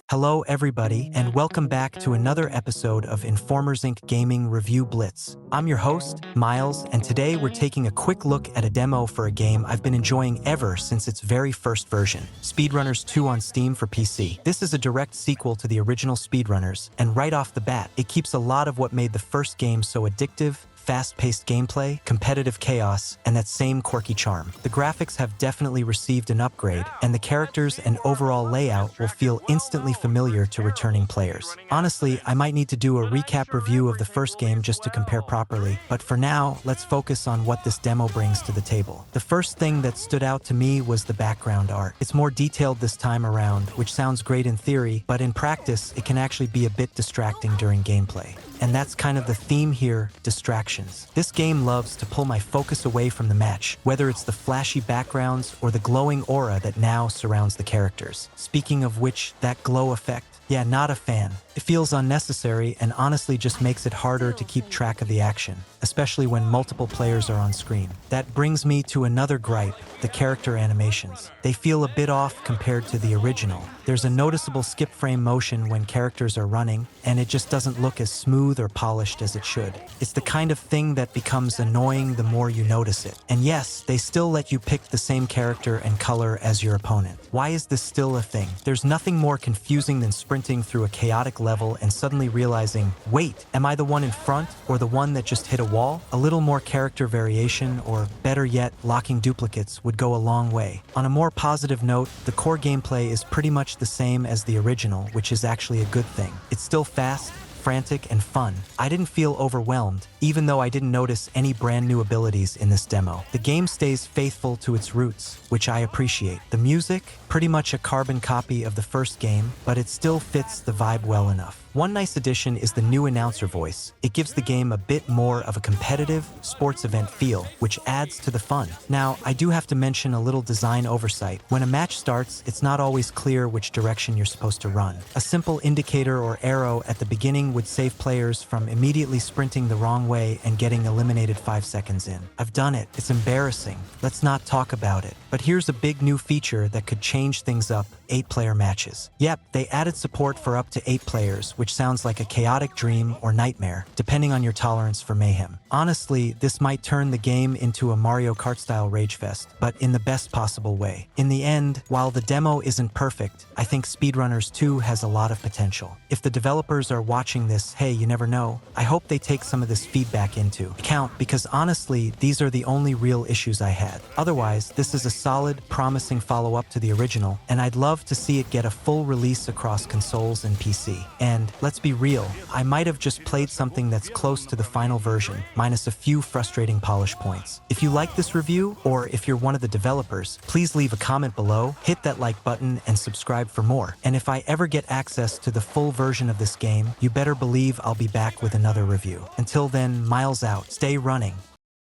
Hello everybody and welcome back to another episode of Informers Inc. Gaming Review Blitz. I'm your host, Miles, and today we're taking a quick look at a demo for a game I've been enjoying ever since its very first version, Speedrunners 2 on Steam for PC. This is a direct sequel to the original Speedrunners, and right off the bat, it keeps a lot of what made the first game so addictive, fast-paced gameplay, competitive chaos, and that same quirky charm. The graphics have definitely received an upgrade, and the characters and overall layout will feel instantly familiar to returning players. Honestly, I might need to do a recap review of the first game just to compare properly, but for now, let's focus on what this demo brings to the table. The first thing that stood out to me was the background art. It's more detailed this time around, which sounds great in theory, but in practice, it can actually be a bit distracting during gameplay. And that's kind of the theme here, distractions. This game loves to pull my focus away from the match, whether it's the flashy backgrounds or the glowing aura that now surrounds the characters. Speaking of which, that glow effect, yeah, not a fan. It feels unnecessary and honestly just makes it harder to keep track of the action, especially when multiple players are on screen. That brings me to another gripe, the character animations. They feel a bit off compared to the original. There's a noticeable skip frame motion when characters are running, and it just doesn't look as smooth or polished as it should. It's the kind of thing that becomes annoying the more you notice it. And yes, they still let you pick the same character and color as your opponent. Why is this still a thing? There's nothing more confusing than sprinting through a chaotic level and suddenly realizing, wait, am I the one in front or the one that just hit a wall? A little more character variation, or better yet, locking duplicates would go a long way. On a more positive note, the core gameplay is pretty much the same as the original, which is actually a good thing. It's still fast, frantic, and fun. I didn't feel overwhelmed, even though I didn't notice any brand new abilities in this demo. The game stays faithful to its roots, which I appreciate. The music, pretty much a carbon copy of the first game, but it still fits the vibe well enough. One nice addition is the new announcer voice. It gives the game a bit more of a competitive, sports event feel, which adds to the fun. Now, I do have to mention a little design oversight. When a match starts, it's not always clear which direction you're supposed to run. A simple indicator or arrow at the beginning would save players from immediately sprinting the wrong way and getting eliminated 5 seconds in. I've done it. It's embarrassing. Let's not talk about it. But here's a big new feature that could change things up: 8-player matches. Yep, they added support for up to 8 players, which sounds like a chaotic dream or nightmare, depending on your tolerance for mayhem. Honestly, this might turn the game into a Mario Kart-style rage fest, but in the best possible way. In the end, while the demo isn't perfect, I think Speedrunners 2 has a lot of potential. If the developers are watching this, hey, you never know, I hope they take some of this feedback into account, because honestly, these are the only real issues I had. Otherwise, this is a solid, promising follow-up to the original, and I'd love to see it get a full release across consoles and PC. And let's be real, I might have just played something that's close to the final version, minus a few frustrating polish points. If you like this review, or if you're one of the developers, please leave a comment below, hit that like button, and subscribe for more. And if I ever get access to the full version of this game, you better believe I'll be back with another review. Until then, Miles out. Stay running.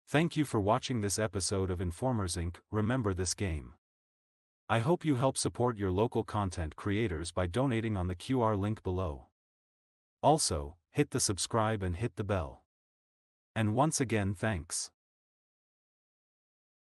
Thank you for watching this episode of Informers Inc. Remember this game. I hope you help support your local content creators by donating on the QR link below. Also, hit the subscribe and hit the bell. And once again, thanks.